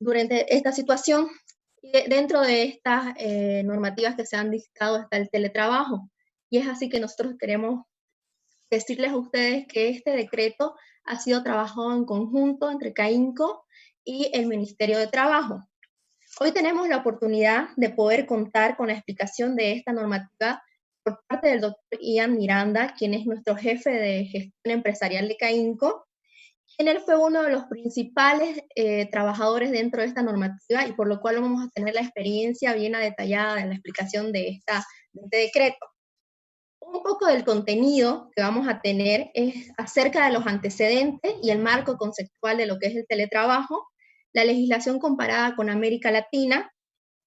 durante esta situación. Y dentro de estas normativas que se han dictado está el teletrabajo. Y es así que nosotros queremos decirles a ustedes que este decreto ha sido trabajado en conjunto entre CAINCO y el Ministerio de Trabajo. Hoy tenemos la oportunidad de poder contar con la explicación de esta normativa por parte del doctor Ian Miranda, quien es nuestro jefe de gestión empresarial de CAINCO, quien él fue uno de los principales trabajadores dentro de esta normativa y por lo cual vamos a tener la experiencia bien detallada en la explicación de este decreto. Un poco del contenido que vamos a tener es acerca de los antecedentes y el marco conceptual de lo que es el teletrabajo, la legislación comparada con América Latina,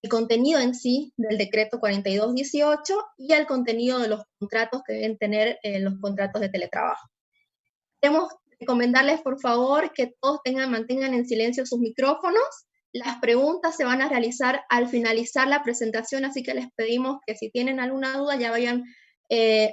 el contenido en sí del decreto 4218 y el contenido de los contratos que deben tener los contratos de teletrabajo. Queremos recomendarles, por favor, que todos mantengan en silencio sus micrófonos. Las preguntas se van a realizar al finalizar la presentación, así que les pedimos que si tienen alguna duda ya vayan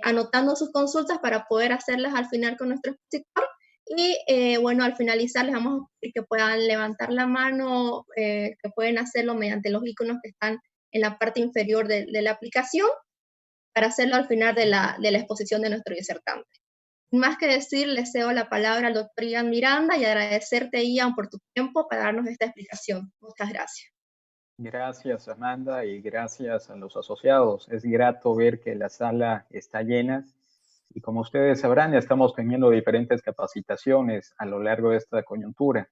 anotando sus consultas para poder hacerlas al final con nuestro expositor. Y bueno, al finalizar les vamos a pedir que puedan levantar la mano, que pueden hacerlo mediante los iconos que están en la parte inferior de la aplicación, para hacerlo al final de la exposición de nuestro disertante. Sin más que decir, le cedo la palabra al doctor Ian Miranda y agradecerte, Ian, por tu tiempo para darnos esta explicación. Muchas gracias. Gracias, Amanda, y gracias a los asociados. Es grato ver que la sala está llena y como ustedes sabrán, estamos teniendo diferentes capacitaciones a lo largo de esta coyuntura.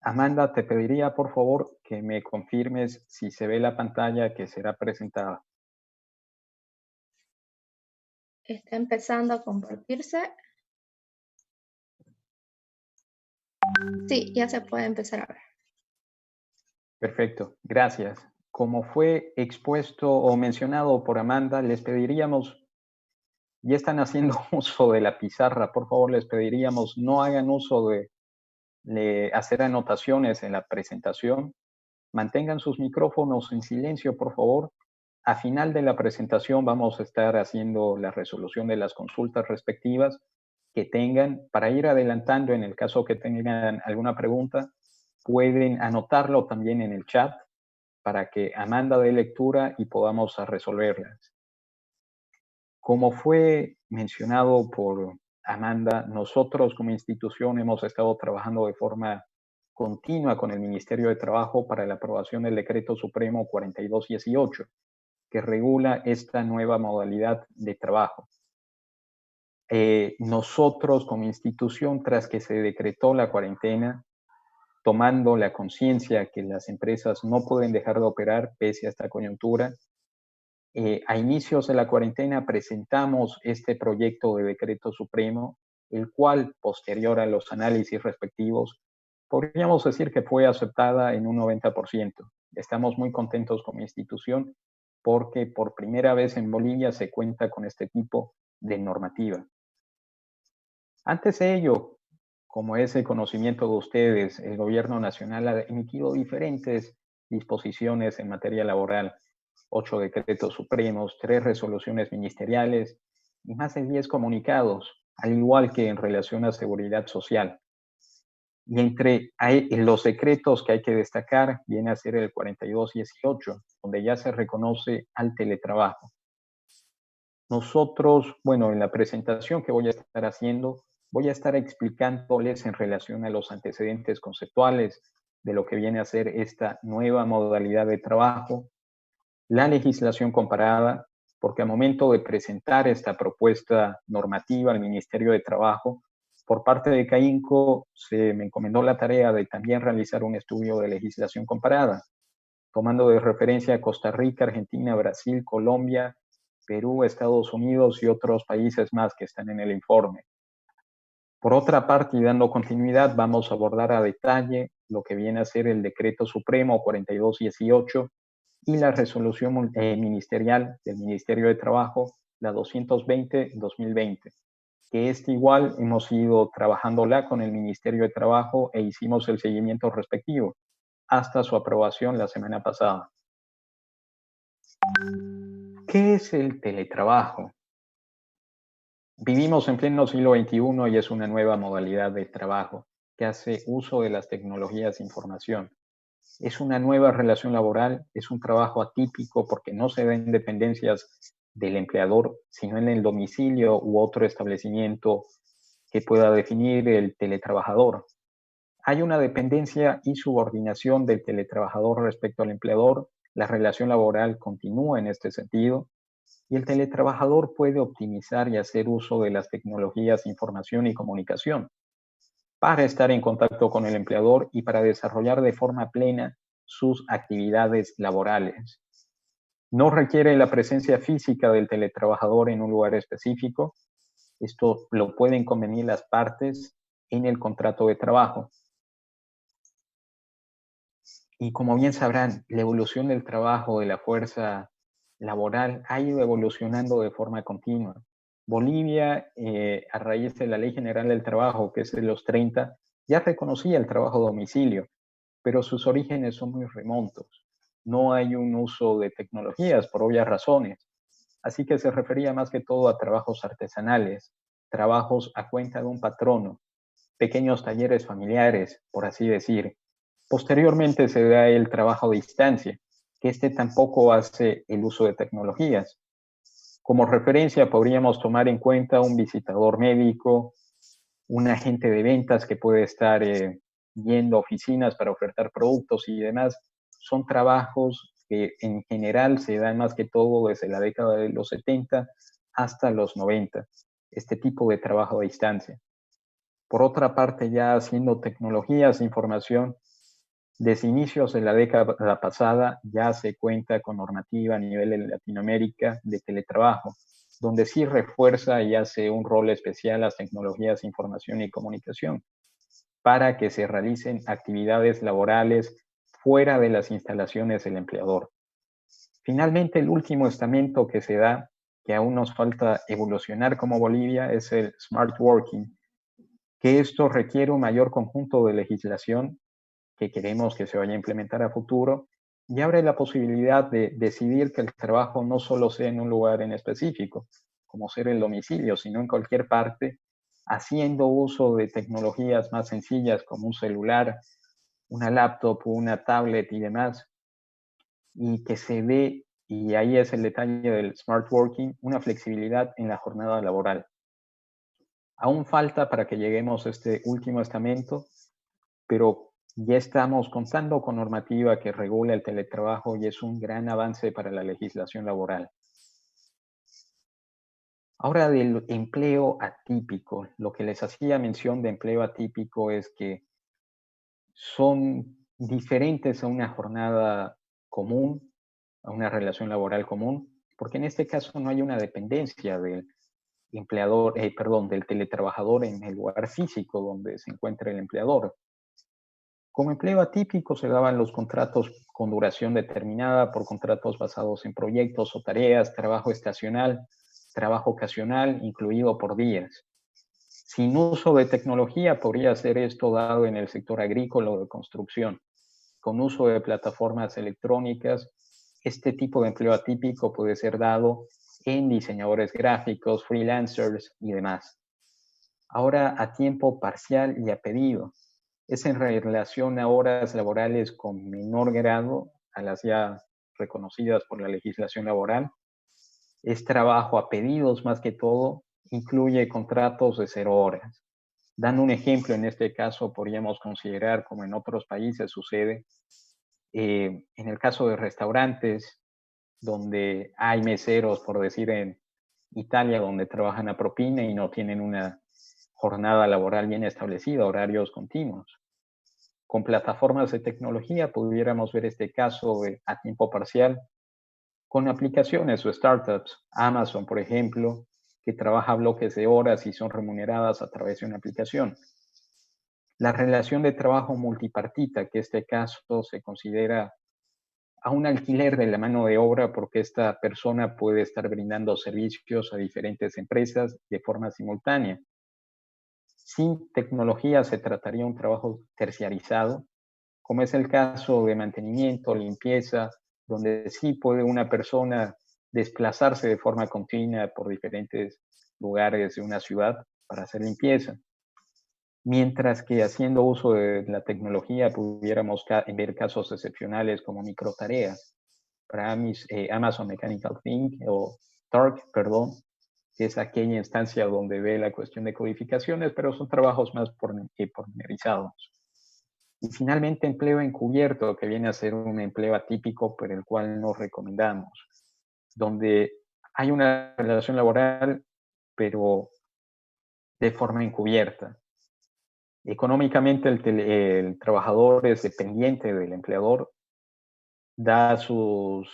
Amanda, te pediría por favor que me confirmes si se ve la pantalla que será presentada. Está empezando a compartirse. Sí, ya se puede empezar a ver. Perfecto, gracias. Como fue expuesto o mencionado por Amanda, les pediríamos, ya están haciendo uso de la pizarra, por favor les pediríamos no hagan uso de hacer anotaciones en la presentación. Mantengan sus micrófonos en silencio, por favor. A final de la presentación vamos a estar haciendo la resolución de las consultas respectivas que tengan. Para ir adelantando, en el caso que tengan alguna pregunta, pueden anotarlo también en el chat para que Amanda dé lectura y podamos resolverlas. Como fue mencionado por Amanda, nosotros como institución hemos estado trabajando de forma continua con el Ministerio de Trabajo para la aprobación del Decreto Supremo 4218, que regula esta nueva modalidad de trabajo. Nosotros como institución, tras que se decretó la cuarentena, tomando la conciencia que las empresas no pueden dejar de operar pese a esta coyuntura, a inicios de la cuarentena presentamos este proyecto de decreto supremo, el cual, posterior a los análisis respectivos, podríamos decir que fue aceptada en un 90%. Estamos muy contentos como institución porque por primera vez en Bolivia se cuenta con este tipo de normativa. Antes de ello, como es el conocimiento de ustedes, el Gobierno Nacional ha emitido diferentes disposiciones en materia laboral, 8 decretos supremos, 3 resoluciones ministeriales y más de 10 comunicados, al igual que en relación a seguridad social. Y entre los decretos que hay que destacar viene a ser el 4218, donde ya se reconoce al teletrabajo. Nosotros, bueno, en la presentación que voy a estar haciendo, voy a estar explicándoles en relación a los antecedentes conceptuales de lo que viene a ser esta nueva modalidad de trabajo, la legislación comparada, porque al momento de presentar esta propuesta normativa al Ministerio de Trabajo, por parte de CAINCO se me encomendó la tarea de también realizar un estudio de legislación comparada, tomando de referencia a Costa Rica, Argentina, Brasil, Colombia, Perú, Estados Unidos y otros países más que están en el informe. Por otra parte, y dando continuidad, vamos a abordar a detalle lo que viene a ser el Decreto Supremo 4218 y la resolución ministerial del Ministerio de Trabajo, la 220-2020, que igual hemos ido trabajándola con el Ministerio de Trabajo e hicimos el seguimiento respectivo hasta su aprobación la semana pasada. ¿Qué es el teletrabajo? Vivimos en pleno siglo XXI y es una nueva modalidad de trabajo que hace uso de las tecnologías de información. Es una nueva relación laboral, es un trabajo atípico porque no se ven dependencias del empleador, sino en el domicilio u otro establecimiento que pueda definir el teletrabajador. Hay una dependencia y subordinación del teletrabajador respecto al empleador. La relación laboral continúa en este sentido y el teletrabajador puede optimizar y hacer uso de las tecnologías, información y comunicación para estar en contacto con el empleador y para desarrollar de forma plena sus actividades laborales. No requiere la presencia física del teletrabajador en un lugar específico. Esto lo pueden convenir las partes en el contrato de trabajo. Y como bien sabrán, la evolución del trabajo, de la fuerza laboral, ha ido evolucionando de forma continua. Bolivia, a raíz de la Ley General del Trabajo, que es de los 30, ya reconocía el trabajo a domicilio, pero sus orígenes son muy remotos. No hay un uso de tecnologías por obvias razones. Así que se refería más que todo a trabajos artesanales, trabajos a cuenta de un patrono, pequeños talleres familiares, por así decir. Posteriormente se da el trabajo a distancia, que este tampoco hace el uso de tecnologías. Como referencia podríamos tomar en cuenta un visitador médico, un agente de ventas que puede estar yendo a oficinas para ofertar productos y demás. Son trabajos que en general se dan más que todo desde la década de los 70 hasta los 90, este tipo de trabajo a distancia. Por otra parte, ya haciendo tecnologías de información, desde inicios de la década pasada ya se cuenta con normativa a nivel de Latinoamérica de teletrabajo, donde sí refuerza y hace un rol especial las tecnologías de información y comunicación para que se realicen actividades laborales fuera de las instalaciones del empleador. Finalmente, el último estamento que se da, que aún nos falta evolucionar como Bolivia, es el Smart Working, que esto requiere un mayor conjunto de legislación que queremos que se vaya a implementar a futuro y abre la posibilidad de decidir que el trabajo no solo sea en un lugar en específico, como ser el domicilio, sino en cualquier parte, haciendo uso de tecnologías más sencillas como un celular, una laptop, una tablet y demás, y que se dé, y ahí es el detalle del smart working, una flexibilidad en la jornada laboral. Aún falta para que lleguemos a este último estamento, pero ya estamos contando con normativa que regula el teletrabajo y es un gran avance para la legislación laboral. Ahora del empleo atípico, lo que les hacía mención de empleo atípico es que son diferentes a una jornada común, a una relación laboral común, porque en este caso no hay una dependencia del empleador, del teletrabajador en el lugar físico donde se encuentra el empleador. Como empleo atípico se daban los contratos con duración determinada por contratos basados en proyectos o tareas, trabajo estacional, trabajo ocasional, incluido por días. Sin uso de tecnología podría ser esto dado en el sector agrícola o de construcción. Con uso de plataformas electrónicas, este tipo de empleo atípico puede ser dado en diseñadores gráficos, freelancers y demás. Ahora a tiempo parcial y a pedido. Es en relación a horas laborales con menor grado a las ya reconocidas por la legislación laboral. Es trabajo a pedidos más que todo, incluye contratos de 0 horas. Dando un ejemplo, en este caso podríamos considerar, como en otros países sucede, en el caso de restaurantes, donde hay meseros, por decir en Italia, donde trabajan a propina y no tienen una jornada laboral bien establecida, horarios continuos. Con plataformas de tecnología pudiéramos ver este caso a tiempo parcial con aplicaciones o startups. Amazon, por ejemplo, que trabaja bloques de horas y son remuneradas a través de una aplicación. La relación de trabajo multipartita, que en este caso se considera a un alquiler de la mano de obra porque esta persona puede estar brindando servicios a diferentes empresas de forma simultánea. Sin tecnología se trataría de un trabajo terciarizado, como es el caso de mantenimiento, limpieza, donde sí puede una persona desplazarse de forma continua por diferentes lugares de una ciudad para hacer limpieza. mientras que haciendo uso de la tecnología pudiéramos ver casos excepcionales como microtareas para Amazon Mechanical Turk, perdón, que es aquella instancia donde ve la cuestión de codificaciones, pero son trabajos más pormenorizados. Y finalmente, empleo encubierto, que viene a ser un empleo atípico, pero el cual no recomendamos, donde hay una relación laboral, pero de forma encubierta. Económicamente, el trabajador es dependiente del empleador, da sus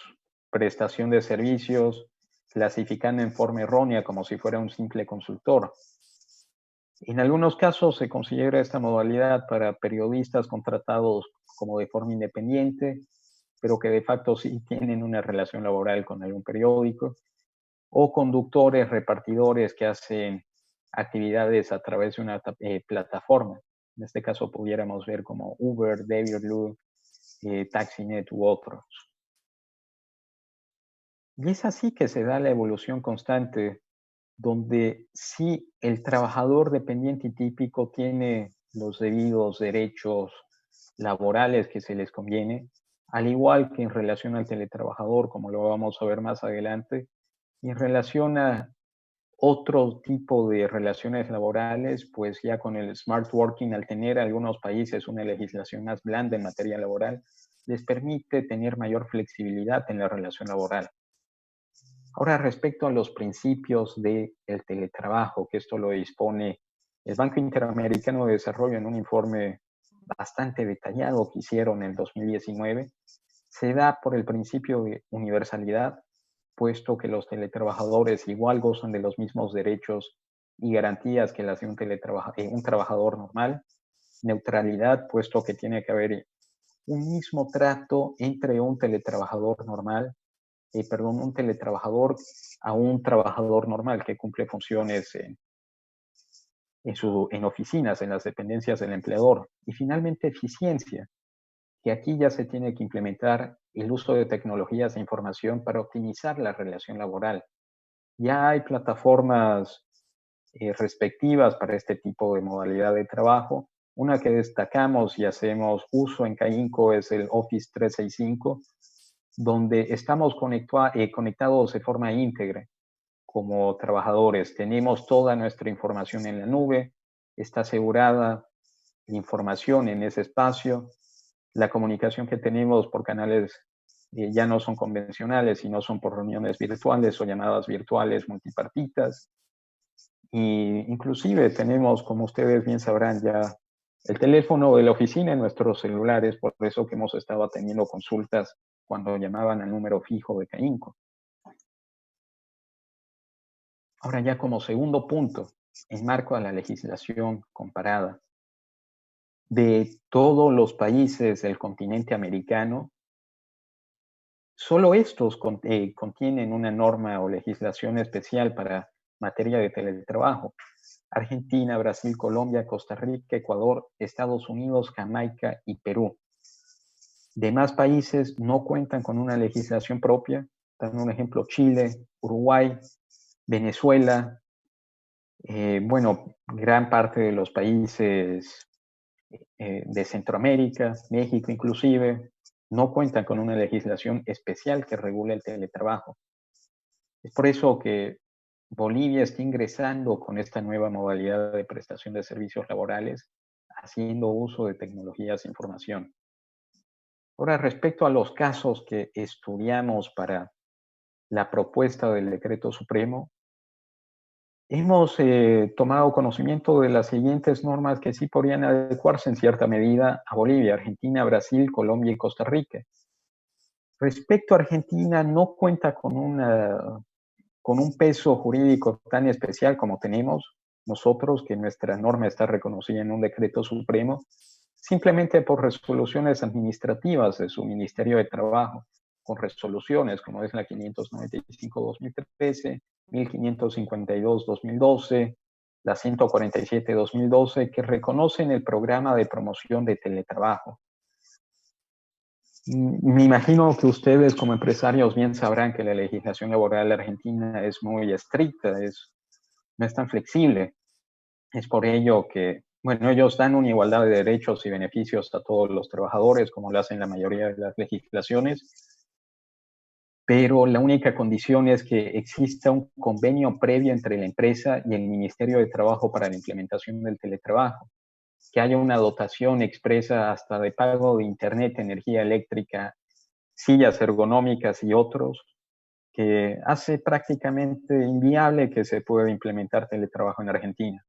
prestación de servicios, clasificando en forma errónea como si fuera un simple consultor. En algunos casos se considera esta modalidad para periodistas contratados como de forma independiente, pero que de facto sí tienen una relación laboral con algún periódico, o conductores, repartidores que hacen actividades a través de una plataforma. En este caso pudiéramos ver como Uber, Deliveroo, TaxiNet u otros. Y es así que se da la evolución constante, donde sí el trabajador dependiente y típico tiene los debidos derechos laborales que se les conviene, al igual que en relación al teletrabajador, como lo vamos a ver más adelante, y en relación a otro tipo de relaciones laborales, pues ya con el smart working, al tener algunos países una legislación más blanda en materia laboral, les permite tener mayor flexibilidad en la relación laboral. Ahora, respecto a los principios del teletrabajo, que esto lo dispone el Banco Interamericano de Desarrollo en un informe bastante detallado que hicieron en 2019, se da por el principio de universalidad, puesto que los teletrabajadores igual gozan de los mismos derechos y garantías que las de un trabajador normal. Neutralidad, puesto que tiene que haber un mismo trato entre un teletrabajador normal, un teletrabajador a un trabajador normal que cumple funciones en oficinas, en las dependencias del empleador. Y finalmente, eficiencia, que aquí ya se tiene que implementar el uso de tecnologías de información para optimizar la relación laboral. Ya hay plataformas respectivas para este tipo de modalidad de trabajo. Una que destacamos y hacemos uso en CAINCO es el Office 365, donde estamos conectados de forma íntegra como trabajadores. Tenemos toda nuestra información en la nube, está asegurada la información en ese espacio. La comunicación que tenemos por canales ya no son convencionales, sino son por reuniones virtuales o llamadas virtuales multipartitas. Y inclusive tenemos, como ustedes bien sabrán, ya el teléfono de la oficina en nuestros celulares, por eso que hemos estado teniendo consultas cuando llamaban al número fijo de CAINCO. Ahora ya como segundo punto, en marco a la legislación comparada de todos los países del continente americano, solo estos contienen una norma o legislación especial para materia de teletrabajo. Argentina, Brasil, Colombia, Costa Rica, Ecuador, Estados Unidos, Jamaica y Perú. Demás países no cuentan con una legislación propia. Dando un ejemplo, Chile, Uruguay, Venezuela, gran parte de los países de Centroamérica, México inclusive, no cuentan con una legislación especial que regule el teletrabajo. Es por eso que Bolivia está ingresando con esta nueva modalidad de prestación de servicios laborales, haciendo uso de tecnologías de información. Ahora, respecto a los casos que estudiamos para la propuesta del Decreto Supremo, hemos tomado conocimiento de las siguientes normas que sí podrían adecuarse en cierta medida a Bolivia, Argentina, Brasil, Colombia y Costa Rica. Respecto a Argentina, no cuenta con un peso jurídico tan especial como tenemos nosotros, que nuestra norma está reconocida en un decreto supremo, simplemente por resoluciones administrativas de su Ministerio de Trabajo, con resoluciones como es la 595-2013, 1552-2012, la 147-2012, que reconocen el programa de promoción de teletrabajo. Me imagino que ustedes como empresarios bien sabrán que la legislación laboral argentina es muy estricta, no es tan flexible. Es por ello que Bueno, ellos dan una igualdad de derechos y beneficios a todos los trabajadores, como lo hacen la mayoría de las legislaciones, pero la única condición es que exista un convenio previo entre la empresa y el Ministerio de Trabajo para la implementación del teletrabajo, que haya una dotación expresa hasta de pago de internet, energía eléctrica, sillas ergonómicas y otros, que hace prácticamente inviable que se pueda implementar teletrabajo en Argentina.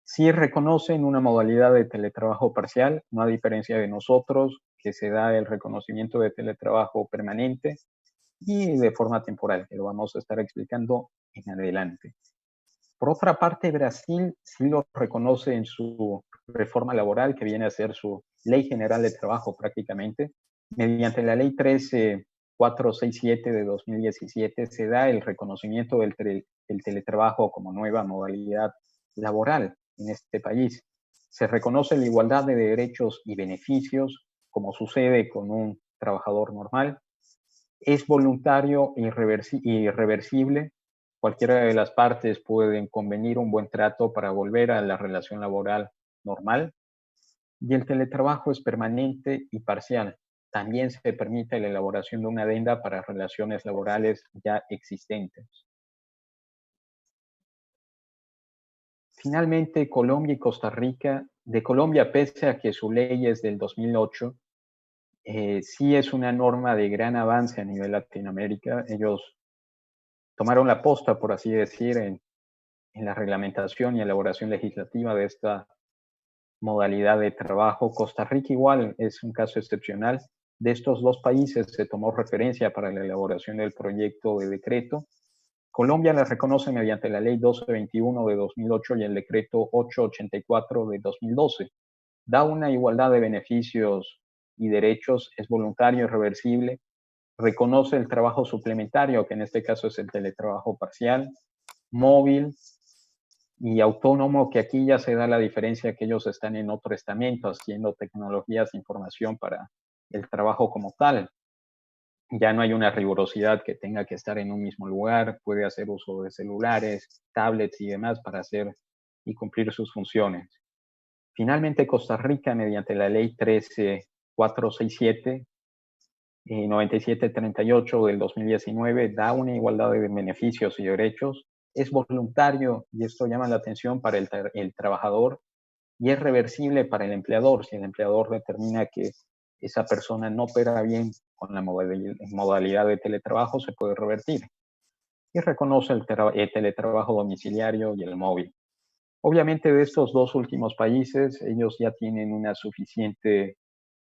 Sí reconocen una modalidad de teletrabajo parcial, no a diferencia de nosotros, que se da el reconocimiento de teletrabajo permanente y de forma temporal, que lo vamos a estar explicando en adelante. Por otra parte, Brasil sí lo reconoce en su reforma laboral, que viene a ser su ley general de trabajo prácticamente. Mediante la ley 13467 de 2017 se da el reconocimiento del teletrabajo como nueva modalidad laboral en este país. Se reconoce la igualdad de derechos y beneficios, como sucede con un trabajador normal. Es voluntario e irreversible. Cualquiera de las partes pueden convenir un buen trato para volver a la relación laboral normal. Y el teletrabajo es permanente y parcial. También se permite la elaboración de una adenda para relaciones laborales ya existentes. Finalmente, Colombia y Costa Rica, de Colombia, pese a que su ley es del 2008, sí es una norma de gran avance a nivel Latinoamérica. Ellos tomaron la posta, por así decir, en la reglamentación y elaboración legislativa de esta modalidad de trabajo. Costa Rica igual es un caso excepcional. De estos dos países se tomó referencia para la elaboración del proyecto de decreto. Colombia la reconoce mediante la ley 1221 de 2008 y el decreto 884 de 2012. Da una igualdad de beneficios y derechos, es voluntario y reversible, reconoce el trabajo suplementario, que en este caso es el teletrabajo parcial, móvil y autónomo, que aquí ya se da la diferencia que ellos están en otro estamento haciendo tecnologías de información para el trabajo como tal. Ya no hay una rigurosidad que tenga que estar en un mismo lugar, puede hacer uso de celulares, tablets y demás para hacer y cumplir sus funciones. Finalmente, Costa Rica, mediante la ley 13467 y 9738 del 2019, da una igualdad de beneficios y derechos. Es voluntario y esto llama la atención para el trabajador y es reversible para el empleador. Si el empleador determina que esa persona no opera bien con la modalidad de teletrabajo, se puede revertir. Y reconoce el teletrabajo domiciliario y el móvil. Obviamente de estos dos últimos países, ellos ya tienen una suficiente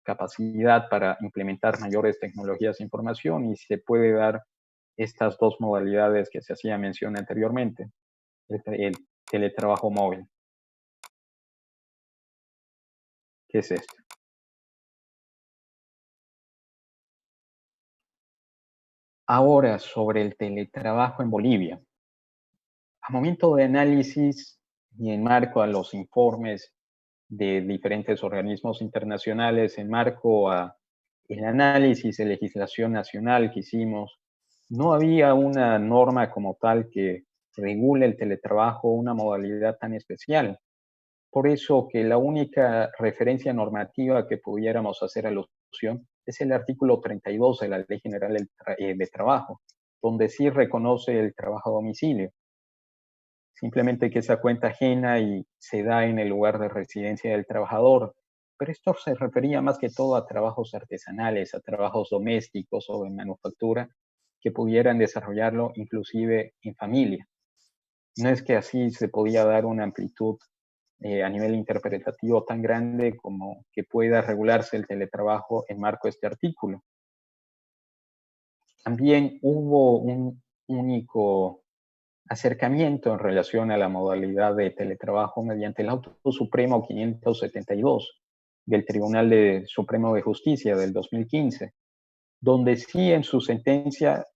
capacidad para implementar mayores tecnologías de información y se puede dar estas dos modalidades que se hacía mención anteriormente, el teletrabajo móvil. ¿Qué es esto? Ahora, sobre el teletrabajo en Bolivia. A momento de análisis y en marco a los informes de diferentes organismos internacionales, en marco a el análisis de legislación nacional que hicimos, no había una norma como tal que regule el teletrabajo, una modalidad tan especial. Por eso que la única referencia normativa que pudiéramos hacer alusión es el artículo 32 de la Ley General de Trabajo, donde sí reconoce el trabajo a domicilio. Simplemente que esa cuenta ajena y se da en el lugar de residencia del trabajador. Pero esto se refería más que todo a trabajos artesanales, a trabajos domésticos o de manufactura que pudieran desarrollarlo inclusive en familia. No es que así se podía dar una amplitud a nivel interpretativo tan grande como que pueda regularse el teletrabajo en marco de este artículo. También hubo un único acercamiento en relación a la modalidad de teletrabajo mediante el Auto Supremo 572 del Tribunal Supremo de Justicia del 2015, donde sí en su sentencia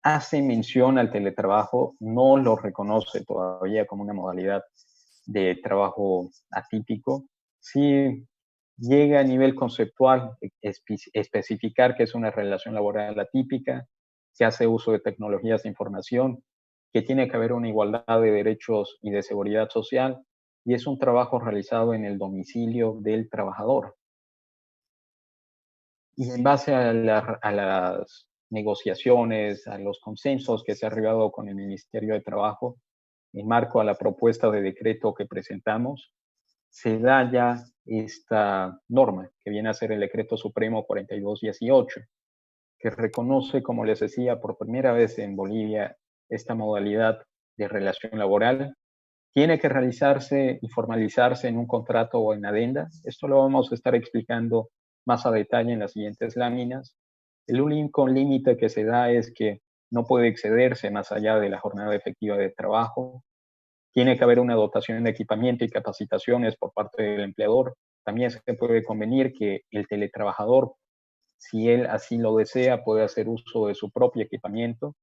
hace mención al teletrabajo, no lo reconoce todavía como una modalidad de trabajo atípico, sí llega a nivel conceptual especificar que es una relación laboral atípica, que hace uso de tecnologías de información, que tiene que haber una igualdad de derechos y de seguridad social, y es un trabajo realizado en el domicilio del trabajador. Y en base a las negociaciones, a los consensos que se ha arribado con el Ministerio de Trabajo, en marco a la propuesta de decreto que presentamos, se da ya esta norma, que viene a ser el Decreto Supremo 4218, que reconoce, como les decía, por primera vez en Bolivia esta modalidad de relación laboral. Tiene que realizarse y formalizarse en un contrato o en adenda. Esto lo vamos a estar explicando más a detalle en las siguientes láminas. El único límite que se da es que no puede excederse más allá de la jornada efectiva de trabajo. Tiene que haber una dotación de equipamiento y capacitaciones por parte del empleador. También se puede convenir que el teletrabajador, si él así lo desea, puede hacer uso de su propio equipamiento,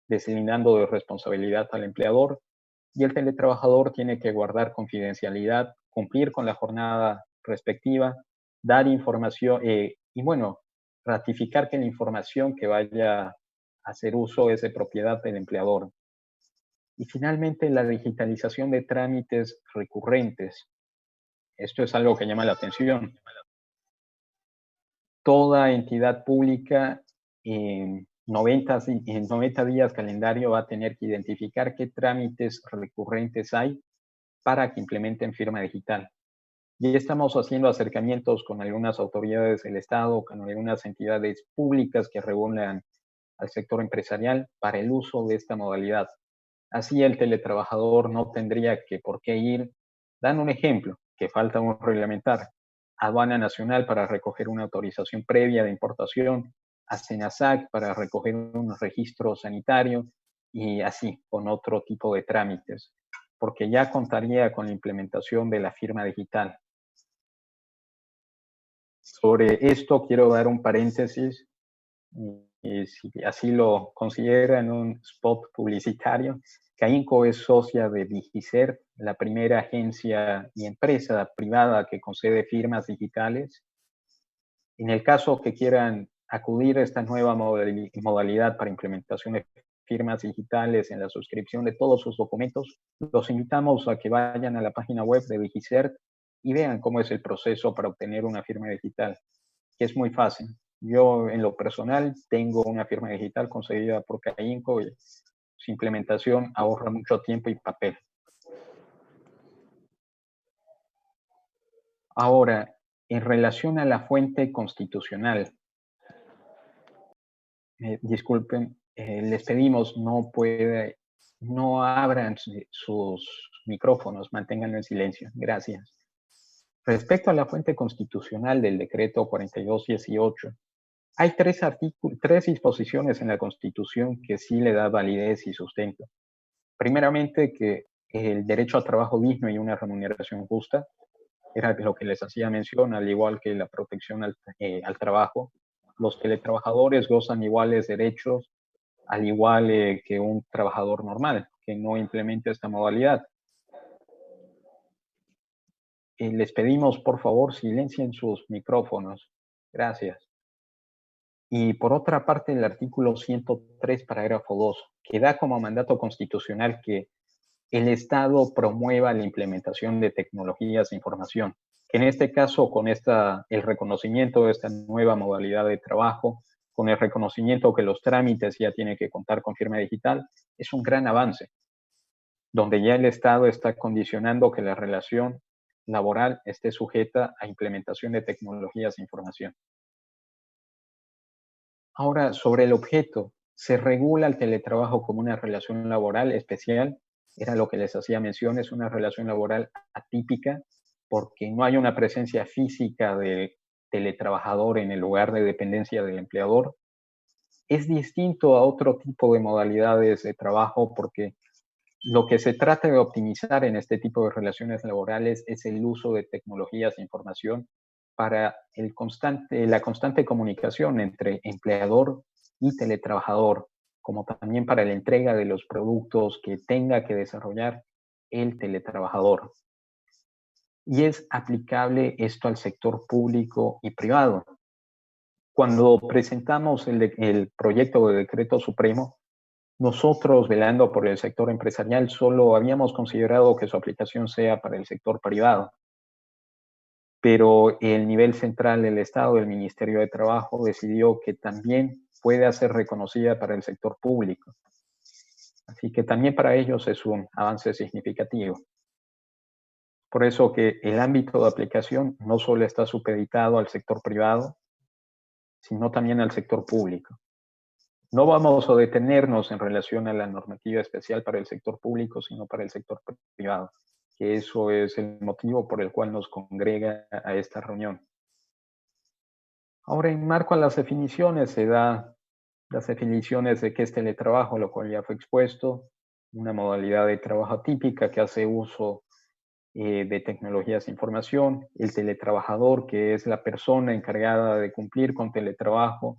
deslindando de responsabilidad al empleador. Y el teletrabajador tiene que guardar confidencialidad, cumplir con la jornada respectiva, dar información y bueno, ratificar que la información que vaya a hacer uso es de propiedad del empleador. Y finalmente, la digitalización de trámites recurrentes. Esto es algo que llama la atención. Toda entidad pública en 90 días calendario va a tener que identificar qué trámites recurrentes hay para que implementen firma digital. Ya estamos haciendo acercamientos con algunas autoridades del Estado, con algunas entidades públicas que regulan al sector empresarial para el uso de esta modalidad. Así el teletrabajador no tendría que por qué ir. Dan un ejemplo, que falta un reglamentar. Aduana Nacional para recoger una autorización previa de importación, a SENASAC para recoger un registro sanitario y así con otro tipo de trámites, porque ya contaría con la implementación de la firma digital. Sobre esto quiero dar un paréntesis, y si así lo consideran un spot publicitario. CAINCO es socia de Digicert, la primera agencia y empresa privada que concede firmas digitales. En el caso que quieran acudir a esta nueva modalidad para implementación de firmas digitales en la suscripción de todos sus documentos, los invitamos a que vayan a la página web de Digicert y vean cómo es el proceso para obtener una firma digital, que es muy fácil. Yo, en lo personal, tengo una firma digital conseguida por CAINCO y su implementación ahorra mucho tiempo y papel. Ahora, en relación a la fuente constitucional, disculpen, les pedimos no abran sus micrófonos, manténganlo en silencio. Gracias. Respecto a la fuente constitucional del decreto 4218, hay tres disposiciones en la Constitución que sí le da validez y sustento. Primeramente, que el derecho al trabajo digno y una remuneración justa, era lo que les hacía mención, al igual que la protección al trabajo. Los teletrabajadores gozan iguales derechos, al igual que un trabajador normal, que no implemente esta modalidad. Les pedimos, por favor, silencien sus micrófonos. Gracias. Y por otra parte, el artículo 103, parágrafo 2, que da como mandato constitucional que el Estado promueva la implementación de tecnologías de información, que en este caso, con el reconocimiento de esta nueva modalidad de trabajo, con el reconocimiento que los trámites ya tienen que contar con firma digital, es un gran avance, donde ya el Estado está condicionando que la relación laboral esté sujeta a implementación de tecnologías de información. Ahora, sobre el objeto, se regula el teletrabajo como una relación laboral especial. Era lo que les hacía mención, es una relación laboral atípica porque no hay una presencia física del teletrabajador en el lugar de dependencia del empleador. Es distinto a otro tipo de modalidades de trabajo porque lo que se trata de optimizar en este tipo de relaciones laborales es el uso de tecnologías de información para la constante comunicación entre empleador y teletrabajador, como también para la entrega de los productos que tenga que desarrollar el teletrabajador. Y es aplicable esto al sector público y privado. Cuando presentamos el proyecto de decreto supremo, Nosotros, velando por el sector empresarial, solo habíamos considerado que su aplicación sea para el sector privado, pero el nivel central del Estado, el Ministerio de Trabajo, decidió que también puede ser reconocida para el sector público. Así que también para ellos es un avance significativo. Por eso que el ámbito de aplicación no solo está supeditado al sector privado, sino también al sector público. No vamos a detenernos en relación a la normativa especial para el sector público, sino para el sector privado, que eso es el motivo por el cual nos congrega a esta reunión. Ahora, en marco a las definiciones, se da las definiciones de qué es teletrabajo, lo cual ya fue expuesto, una modalidad de trabajo típica que hace uso de tecnologías de información, el teletrabajador, que es la persona encargada de cumplir con teletrabajo,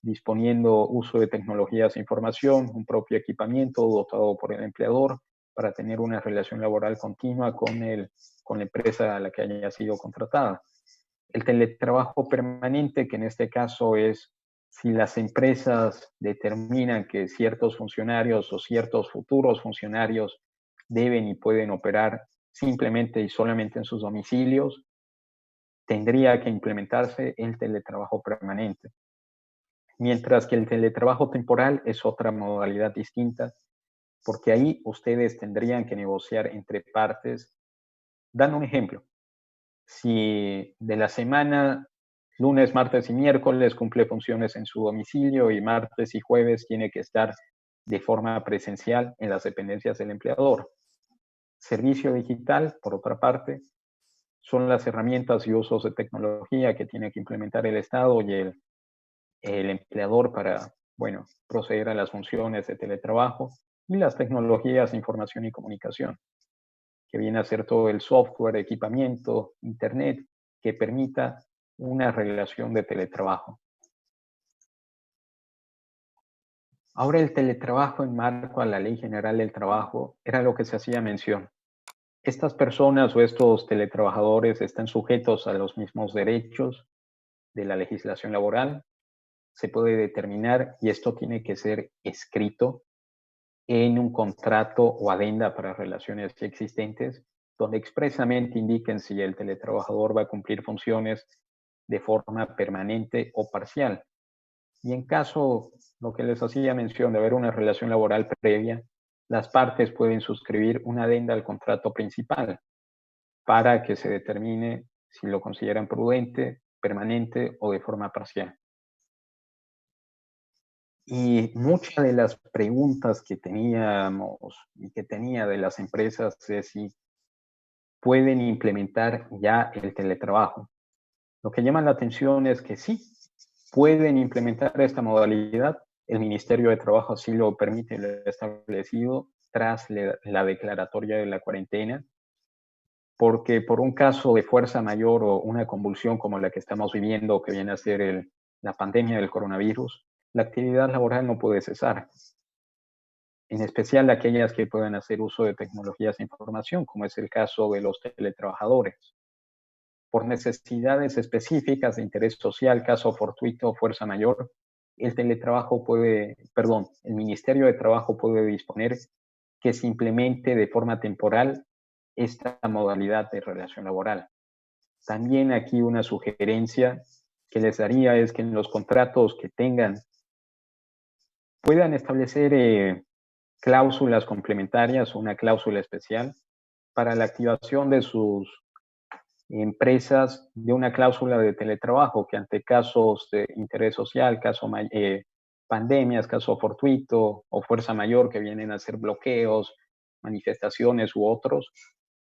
disponiendo uso de tecnologías de información, un propio equipamiento dotado por el empleador para tener una relación laboral continua con la empresa a la que haya sido contratada. El teletrabajo permanente, que en este caso es si las empresas determinan que ciertos funcionarios o ciertos futuros funcionarios deben y pueden operar simplemente y solamente en sus domicilios, tendría que implementarse el teletrabajo permanente. Mientras que el teletrabajo temporal es otra modalidad distinta, porque ahí ustedes tendrían que negociar entre partes. Dando un ejemplo, si de la semana, lunes, martes y miércoles cumple funciones en su domicilio y martes y jueves tiene que estar de forma presencial en las dependencias del empleador. Servicio digital, por otra parte, son las herramientas y usos de tecnología que tiene que implementar el Estado y el empleador para, bueno, proceder a las funciones de teletrabajo, y las tecnologías de información y comunicación, que viene a ser todo el software, equipamiento, internet, que permita una relación de teletrabajo. Ahora, el teletrabajo en marco a la Ley General del Trabajo era lo que se hacía mención. Estas personas o estos teletrabajadores están sujetos a los mismos derechos de la legislación laboral. Se puede determinar, y esto tiene que ser escrito en un contrato o adenda para relaciones existentes, donde expresamente indiquen si el teletrabajador va a cumplir funciones de forma permanente o parcial. Y en caso, lo que les hacía mención de haber una relación laboral previa, las partes pueden suscribir una adenda al contrato principal para que se determine si lo consideran prudente, permanente o de forma parcial. Y muchas de las preguntas que teníamos y que tenía de las empresas es si pueden implementar ya el teletrabajo. Lo que llama la atención es que sí, pueden implementar esta modalidad. El Ministerio de Trabajo así lo permite, lo ha establecido tras la declaratoria de la cuarentena, porque por un caso de fuerza mayor o una convulsión como la que estamos viviendo, que viene a ser la pandemia del coronavirus, la actividad laboral no puede cesar, en especial aquellas que puedan hacer uso de tecnologías de información, como es el caso de los teletrabajadores. Por necesidades específicas de interés social, caso fortuito o fuerza mayor, el Ministerio de Trabajo puede disponer que se implemente de forma temporal esta modalidad de relación laboral. También aquí una sugerencia que les daría es que en los contratos que tengan puedan establecer cláusulas complementarias o una cláusula especial para la activación de sus empresas de una cláusula de teletrabajo que ante casos de interés social, pandemias, caso fortuito o fuerza mayor que vienen a ser bloqueos, manifestaciones u otros,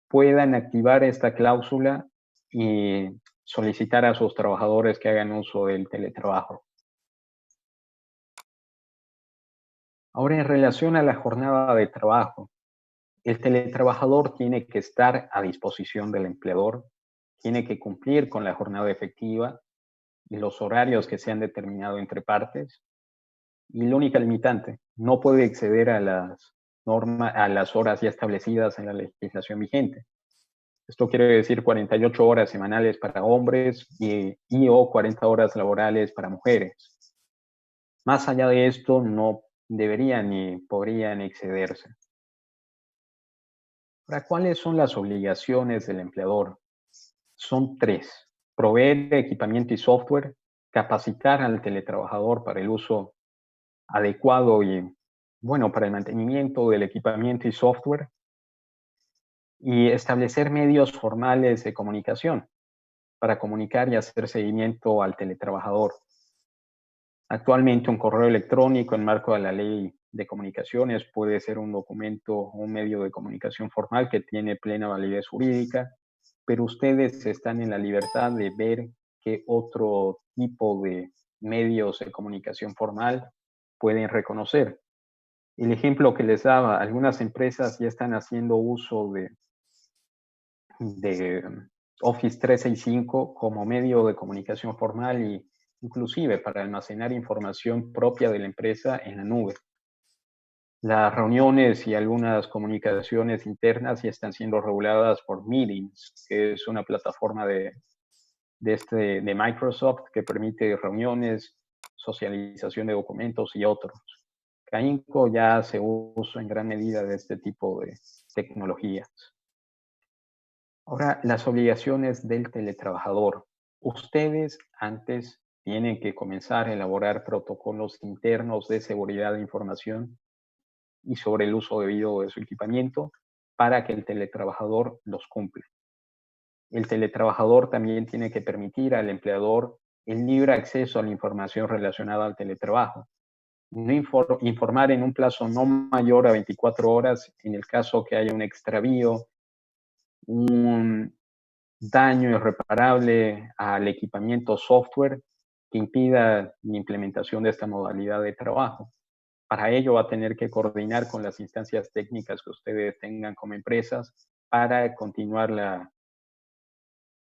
puedan activar esta cláusula y solicitar a sus trabajadores que hagan uso del teletrabajo. Ahora, en relación a la jornada de trabajo, el teletrabajador tiene que estar a disposición del empleador, tiene que cumplir con la jornada efectiva y los horarios que se han determinado entre partes. Y la única limitante, no puede exceder a las horas ya establecidas en la legislación vigente. Esto quiere decir 48 horas semanales para hombres y o 40 horas laborales para mujeres. Más allá de esto, no deberían y podrían excederse. Ahora, ¿cuáles son las obligaciones del empleador? Son 3. Proveer equipamiento y software, capacitar al teletrabajador para el uso adecuado y, bueno, para el mantenimiento del equipamiento y software, y establecer medios formales de comunicación para comunicar y hacer seguimiento al teletrabajador. Actualmente, un correo electrónico en marco de la ley de comunicaciones puede ser un documento o un medio de comunicación formal que tiene plena validez jurídica, pero ustedes están en la libertad de ver qué otro tipo de medios de comunicación formal pueden reconocer. El ejemplo que les daba, algunas empresas ya están haciendo uso de Office 365 como medio de comunicación formal y inclusive para almacenar información propia de la empresa en la nube. Las reuniones y algunas comunicaciones internas ya están siendo reguladas por Meetings, que es una plataforma de Microsoft que permite reuniones, socialización de documentos y otros. Cainco ya hace uso en gran medida de este tipo de tecnologías. Ahora, las obligaciones del teletrabajador. Ustedes antes tienen que comenzar a elaborar protocolos internos de seguridad de información y sobre el uso debido de su equipamiento para que el teletrabajador los cumpla. El teletrabajador también tiene que permitir al empleador el libre acceso a la información relacionada al teletrabajo. No informar en un plazo no mayor a 24 horas en el caso que haya un extravío, un daño irreparable al equipamiento software que impida la implementación de esta modalidad de trabajo. Para ello va a tener que coordinar con las instancias técnicas que ustedes tengan como empresas para continuar la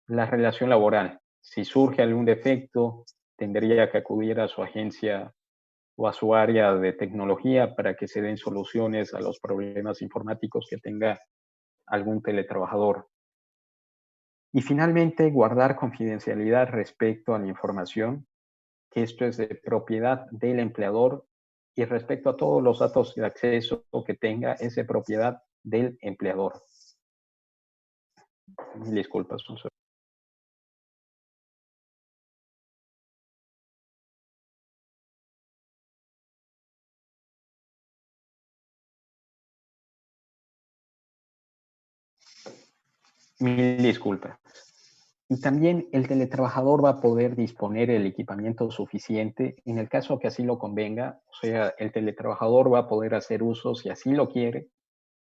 relación laboral. Si surge algún defecto, tendría que acudir a su agencia o a su área de tecnología para que se den soluciones a los problemas informáticos que tenga algún teletrabajador. Y finalmente, guardar confidencialidad respecto a la información, que esto es de propiedad del empleador, y respecto a todos los datos de acceso que tenga, es de propiedad del empleador. Disculpas, mil disculpas. Y también el teletrabajador va a poder disponer el equipamiento suficiente en el caso que así lo convenga. O sea, el teletrabajador va a poder hacer uso, si así lo quiere,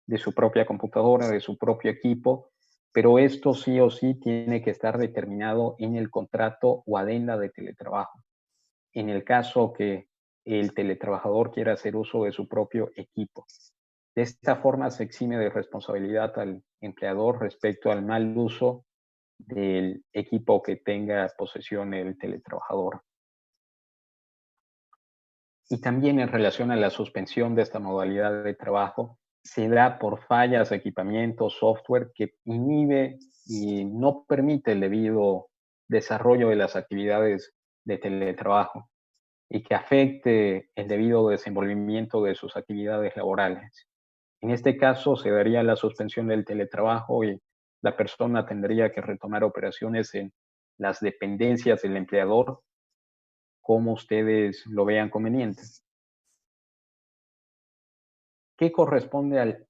de su propia computadora, de su propio equipo, pero esto sí o sí tiene que estar determinado en el contrato o adenda de teletrabajo. En el caso que el teletrabajador quiera hacer uso de su propio equipo. De esta forma se exime de responsabilidad al empleador respecto al mal uso del equipo que tenga posesión el teletrabajador. Y también en relación a la suspensión de esta modalidad de trabajo, se da por fallas de equipamiento, software que inhibe y no permite el debido desarrollo de las actividades de teletrabajo y que afecte el debido desenvolvimiento de sus actividades laborales. En este caso, se daría la suspensión del teletrabajo y la persona tendría que retomar operaciones en las dependencias del empleador, como ustedes lo vean conveniente. ¿Qué corresponde al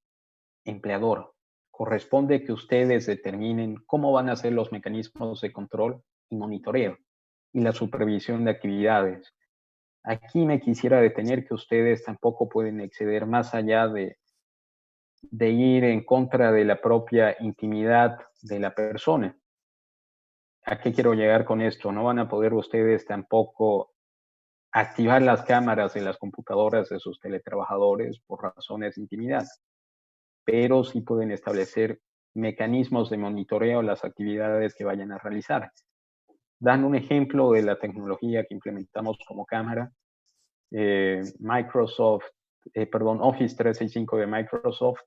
empleador? Corresponde que ustedes determinen cómo van a ser los mecanismos de control y monitoreo y la supervisión de actividades. Aquí me quisiera detener que ustedes tampoco pueden exceder más allá de ir en contra de la propia intimidad de la persona. ¿A qué quiero llegar con esto? No van a poder ustedes tampoco activar las cámaras de las computadoras de sus teletrabajadores por razones de intimidad, pero sí pueden establecer mecanismos de monitoreo a las actividades que vayan a realizar. Dan un ejemplo de la tecnología que implementamos como cámara. Office 365 de Microsoft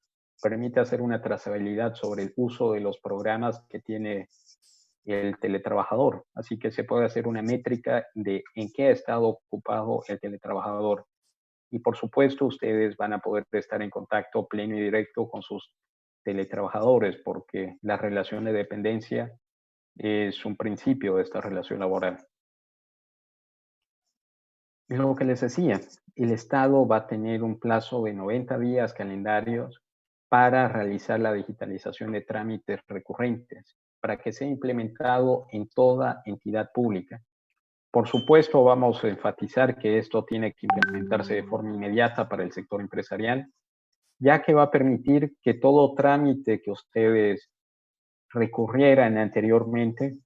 permite hacer una trazabilidad sobre el uso de los programas que tiene el teletrabajador. Así que se puede hacer una métrica de en qué ha estado ocupado el teletrabajador. Y por supuesto, ustedes van a poder estar en contacto pleno y directo con sus teletrabajadores, porque la relación de dependencia es un principio de esta relación laboral. Lo que les decía, el Estado va a tener un plazo de 90 días calendarios para realizar la digitalización de trámites recurrentes, para que sea implementado en toda entidad pública. Por supuesto, vamos a enfatizar que esto tiene que implementarse de forma inmediata para el sector empresarial, ya que va a permitir que todo trámite que ustedes recurrieran anteriormente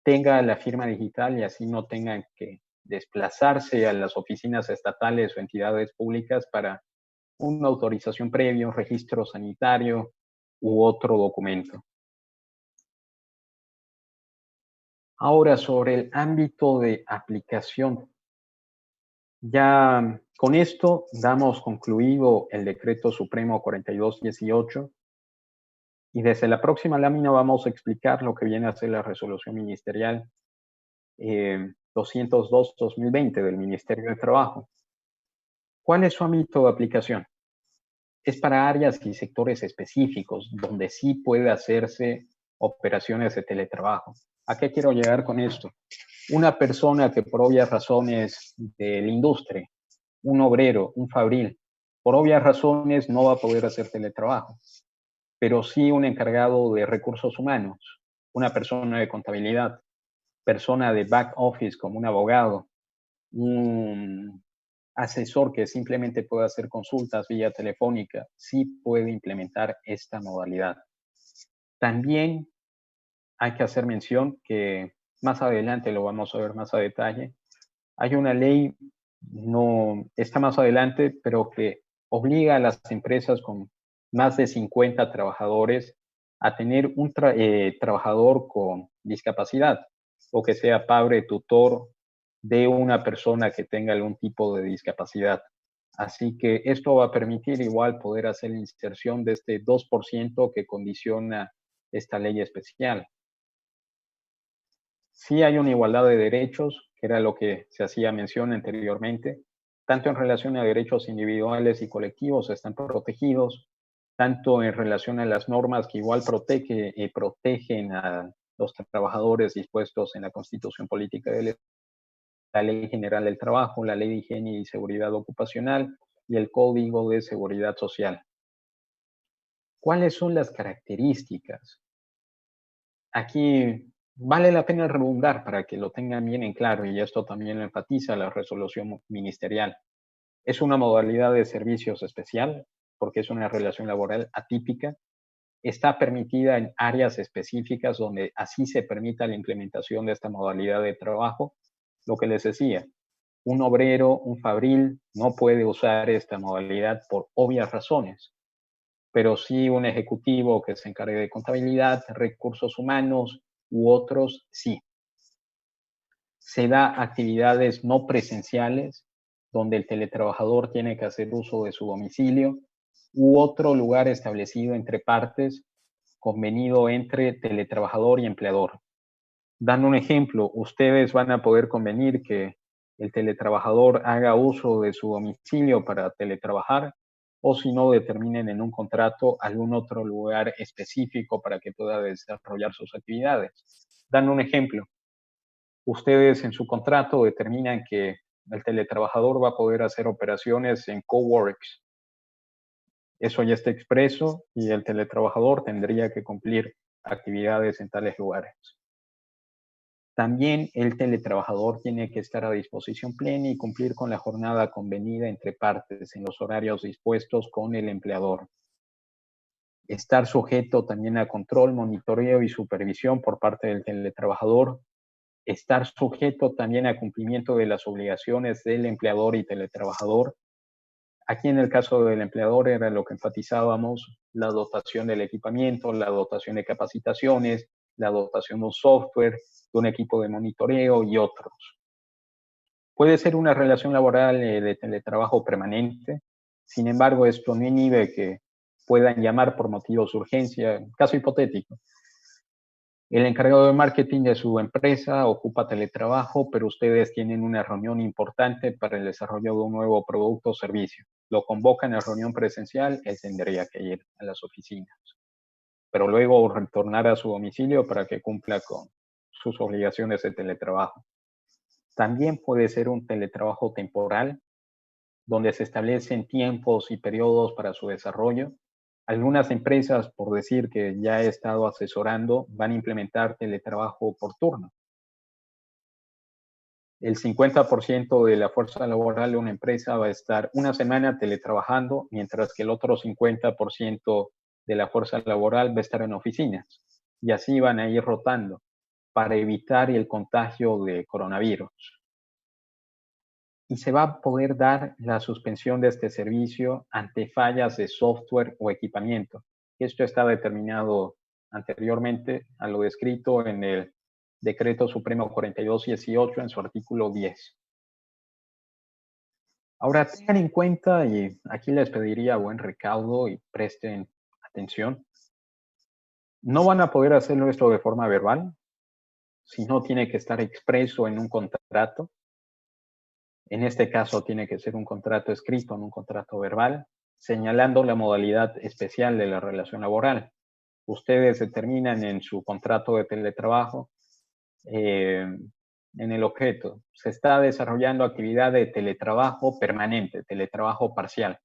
tenga la firma digital y así no tengan que desplazarse a las oficinas estatales o entidades públicas para una autorización previa, un registro sanitario u otro documento. Ahora, sobre el ámbito de aplicación. Ya con esto damos concluido el Decreto Supremo 4218 y desde la próxima lámina vamos a explicar lo que viene a ser la Resolución Ministerial 202-2020 del Ministerio de Trabajo. ¿Cuál es su ámbito de aplicación? Es para áreas y sectores específicos donde sí puede hacerse operaciones de teletrabajo. ¿A qué quiero llegar con esto? Una persona que por obvias razones de la industria, un obrero, un fabril, por obvias razones no va a poder hacer teletrabajo, pero sí un encargado de recursos humanos, una persona de contabilidad, persona de back office como un abogado, un asesor que simplemente puede hacer consultas vía telefónica, sí puede implementar esta modalidad. También hay que hacer mención que más adelante, lo vamos a ver más a detalle, hay una ley, no está más adelante, pero que obliga a las empresas con más de 50 trabajadores a tener un trabajador con discapacidad o que sea padre, tutor de una persona que tenga algún tipo de discapacidad. Así que esto va a permitir igual poder hacer la inserción de este 2% que condiciona esta ley especial. Sí hay una igualdad de derechos, que era lo que se hacía mención anteriormente, tanto en relación a derechos individuales y colectivos están protegidos, tanto en relación a las normas que igual protegen a los trabajadores dispuestos en la Constitución Política de la Ley General del Trabajo, la Ley de Higiene y Seguridad Ocupacional y el Código de Seguridad Social. ¿Cuáles son las características? Aquí vale la pena redundar para que lo tengan bien en claro, y esto también lo enfatiza la resolución ministerial. Es una modalidad de servicios especial, porque es una relación laboral atípica. Está permitida en áreas específicas donde así se permita la implementación de esta modalidad de trabajo. Lo que les decía, un obrero, un fabril, no puede usar esta modalidad por obvias razones, pero sí un ejecutivo que se encargue de contabilidad, recursos humanos u otros, sí. Se da actividades no presenciales, donde el teletrabajador tiene que hacer uso de su domicilio u otro lugar establecido entre partes, convenido entre teletrabajador y empleador. Dando un ejemplo, ustedes van a poder convenir que el teletrabajador haga uso de su domicilio para teletrabajar, o si no, determinen en un contrato algún otro lugar específico para que pueda desarrollar sus actividades. Dando un ejemplo, ustedes en su contrato determinan que el teletrabajador va a poder hacer operaciones en coworks. Eso ya está expreso y el teletrabajador tendría que cumplir actividades en tales lugares. También el teletrabajador tiene que estar a disposición plena y cumplir con la jornada convenida entre partes en los horarios dispuestos con el empleador. Estar sujeto también a control, monitoreo y supervisión por parte del teletrabajador. Estar sujeto también a cumplimiento de las obligaciones del empleador y teletrabajador. Aquí en el caso del empleador era lo que enfatizábamos, la dotación del equipamiento, la dotación de capacitaciones, la dotación de un software, de un equipo de monitoreo y otros. Puede ser una relación laboral de teletrabajo permanente, sin embargo, esto no inhibe que puedan llamar por motivos de urgencia, caso hipotético. El encargado de marketing de su empresa ocupa teletrabajo, pero ustedes tienen una reunión importante para el desarrollo de un nuevo producto o servicio. Lo convocan a reunión presencial, él tendría que ir a las oficinas, pero luego retornar a su domicilio para que cumpla con sus obligaciones de teletrabajo. También puede ser un teletrabajo temporal, donde se establecen tiempos y periodos para su desarrollo. Algunas empresas, por decir que ya he estado asesorando, van a implementar teletrabajo por turno. El 50% de la fuerza laboral de una empresa va a estar una semana teletrabajando, mientras que el otro 50% de la fuerza laboral va a estar en oficinas. Y así van a ir rotando para evitar el contagio de coronavirus. Y se va a poder dar la suspensión de este servicio ante fallas de software o equipamiento. Esto está determinado anteriormente a lo descrito en el Decreto Supremo 4218 en su artículo 10. Ahora, tengan en cuenta, y aquí les pediría buen recaudo y presten atención, no van a poder hacerlo esto de forma verbal, sino tiene que estar expreso en un contrato. En este caso tiene que ser un contrato escrito, no un contrato verbal, señalando la modalidad especial de la relación laboral. Ustedes determinan en su contrato de teletrabajo, en el objeto, se está desarrollando actividad de teletrabajo permanente, teletrabajo parcial.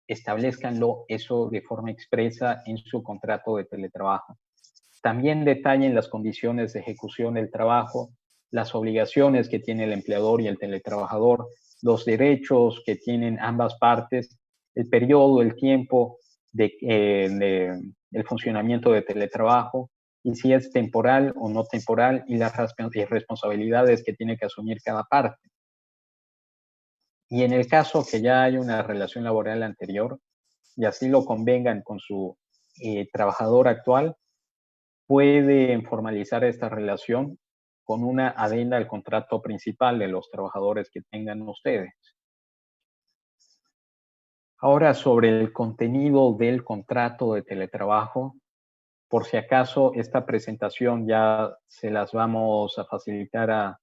Establezcanlo eso de forma expresa en su contrato de teletrabajo. También detallen las condiciones de ejecución del trabajo, las obligaciones que tiene el empleador y el teletrabajador, los derechos que tienen ambas partes, el periodo, el tiempo el funcionamiento de teletrabajo, y si es temporal o no temporal, y las responsabilidades que tiene que asumir cada parte. Y en el caso que ya hay una relación laboral anterior, y así lo convengan con su trabajador actual, pueden formalizar esta relación con una adenda al contrato principal de los trabajadores que tengan ustedes. Ahora, sobre el contenido del contrato de teletrabajo, por si acaso esta presentación ya se las vamos a facilitar a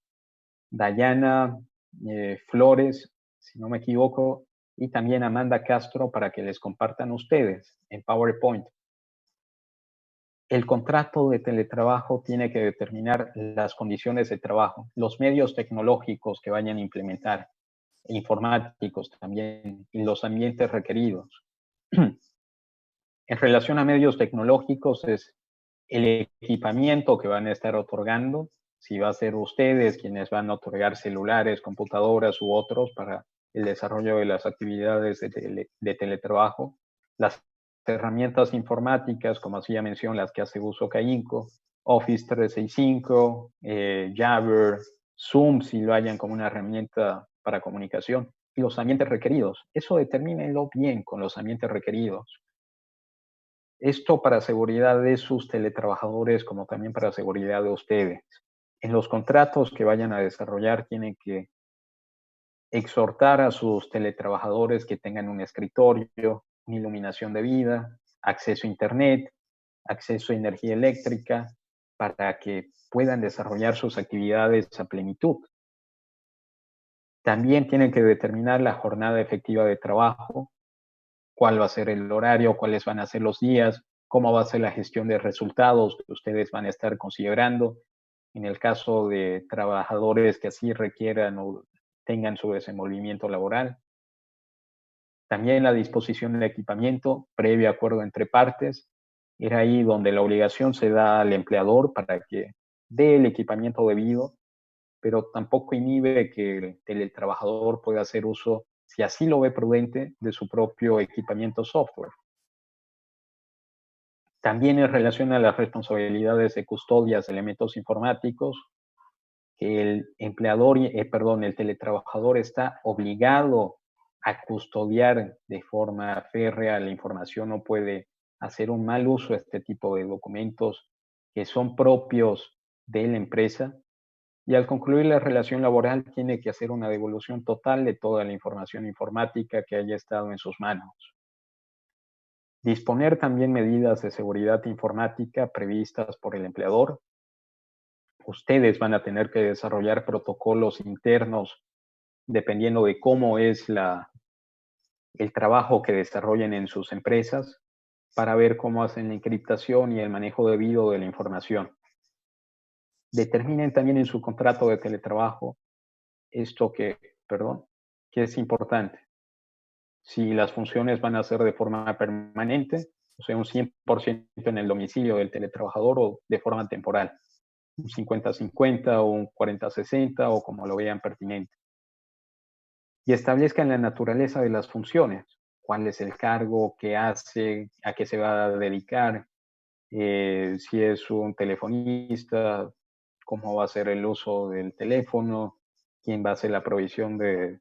Dayana Flores, si no me equivoco, y también a Amanda Castro para que les compartan ustedes en PowerPoint. El contrato de teletrabajo tiene que determinar las condiciones de trabajo, los medios tecnológicos que vayan a implementar, informáticos también, y los ambientes requeridos. En relación a medios tecnológicos es el equipamiento que van a estar otorgando, si va a ser ustedes quienes van a otorgar celulares, computadoras u otros para el desarrollo de las actividades de teletrabajo, las herramientas informáticas, como hacía mención, las que hace uso CAINCO, Office 365, Jabber, Zoom, si lo hayan como una herramienta para comunicación, y los ambientes requeridos. Eso determínenlo bien con los ambientes requeridos. Esto para seguridad de sus teletrabajadores, como también para seguridad de ustedes. En los contratos que vayan a desarrollar, tienen que exhortar a sus teletrabajadores que tengan un escritorio, una iluminación debida, acceso a Internet, acceso a energía eléctrica, para que puedan desarrollar sus actividades a plenitud. También tienen que determinar la jornada efectiva de trabajo, cuál va a ser el horario, cuáles van a ser los días, cómo va a ser la gestión de resultados que ustedes van a estar considerando en el caso de trabajadores que así requieran o tengan su desenvolvimiento laboral. También la disposición del equipamiento, previo acuerdo entre partes, era ahí donde la obligación se da al empleador para que dé el equipamiento debido, pero tampoco inhibe que el trabajador pueda hacer uso, si así lo ve prudente, de su propio equipamiento software. También en relación a las responsabilidades de custodias de elementos informáticos, que el empleador, el teletrabajador está obligado a custodiar de forma férrea la información, no puede hacer un mal uso de este tipo de documentos que son propios de la empresa. Y al concluir la relación laboral tiene que hacer una devolución total de toda la información informática que haya estado en sus manos. Disponer también medidas de seguridad informática previstas por el empleador, ustedes van a tener que desarrollar protocolos internos dependiendo de cómo es el trabajo que desarrollen en sus empresas para ver cómo hacen la encriptación y el manejo debido de la información. Determinen también en su contrato de teletrabajo esto que es importante. Si las funciones van a ser de forma permanente, o sea, un 100% en el domicilio del teletrabajador o de forma temporal, un 50-50 o un 40-60 o como lo vean pertinente. Y establezcan la naturaleza de las funciones, cuál es el cargo, qué hace, a qué se va a dedicar, si es un telefonista, cómo va a ser el uso del teléfono, quién va a hacer la provisión de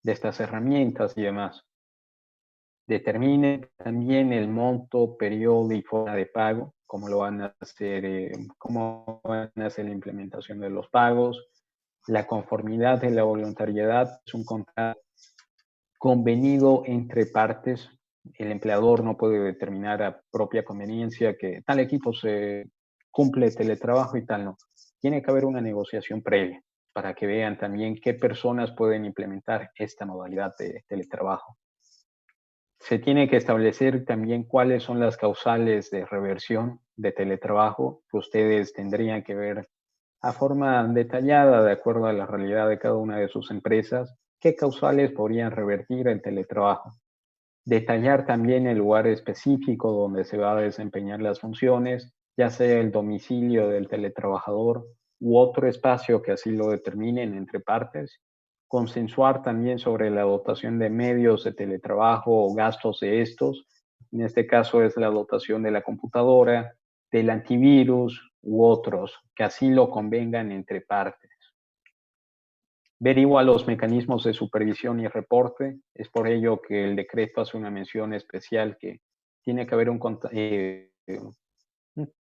estas herramientas y demás. Determine también el monto, periodo y forma de pago, cómo lo van a hacer, cómo van a hacer la implementación de los pagos. La conformidad de la voluntariedad es un contrato convenido entre partes. El empleador no puede determinar a propia conveniencia que tal equipo se cumple teletrabajo y tal no. Tiene que haber una negociación previa para que vean también qué personas pueden implementar esta modalidad de teletrabajo. Se tiene que establecer también cuáles son las causales de reversión de teletrabajo que ustedes tendrían que ver a forma detallada, de acuerdo a la realidad de cada una de sus empresas, qué causales podrían revertir el teletrabajo. Detallar también el lugar específico donde se va a desempeñar las funciones, ya sea el domicilio del teletrabajador u otro espacio que así lo determinen entre partes. Consensuar también sobre la dotación de medios de teletrabajo o gastos de estos. En este caso es la dotación de la computadora, del antivirus u otros, que así lo convengan entre partes. Ver igual los mecanismos de supervisión y reporte. Es por ello que el decreto hace una mención especial que tiene que haber un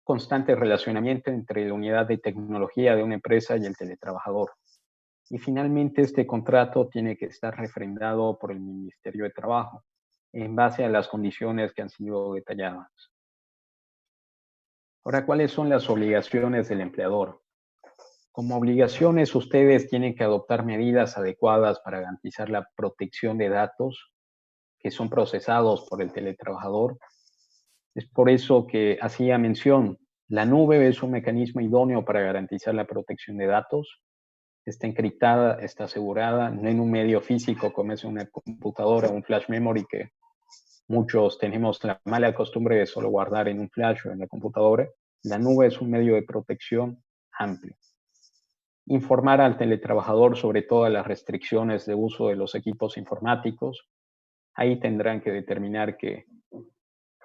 constante relacionamiento entre la unidad de tecnología de una empresa y el teletrabajador. Y finalmente, este contrato tiene que estar refrendado por el Ministerio de Trabajo en base a las condiciones que han sido detalladas. Ahora, ¿cuáles son las obligaciones del empleador? Como obligaciones, ustedes tienen que adoptar medidas adecuadas para garantizar la protección de datos que son procesados por el teletrabajador. Es por eso que hacía mención, la nube es un mecanismo idóneo para garantizar la protección de datos. Está encriptada, está asegurada, no en un medio físico como es una computadora o un flash memory que muchos tenemos la mala costumbre de solo guardar en un flash o en la computadora. La nube es un medio de protección amplio. Informar al teletrabajador sobre todas las restricciones de uso de los equipos informáticos. Ahí tendrán que determinar que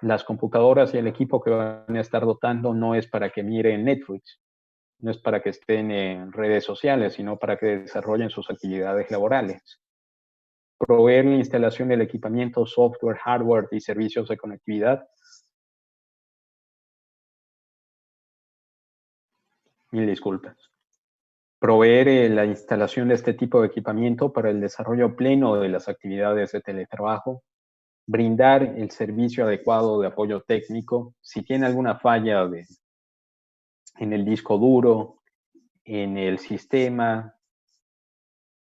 las computadoras y el equipo que van a estar dotando no es para que miren Netflix, no es para que estén en redes sociales, sino para que desarrollen sus actividades laborales. Proveer la instalación del equipamiento, software, hardware y servicios de conectividad. Mil disculpas. Proveer la instalación de este tipo de equipamiento para el desarrollo pleno de las actividades de teletrabajo. Brindar el servicio adecuado de apoyo técnico. Si tiene alguna falla en el disco duro, en el sistema,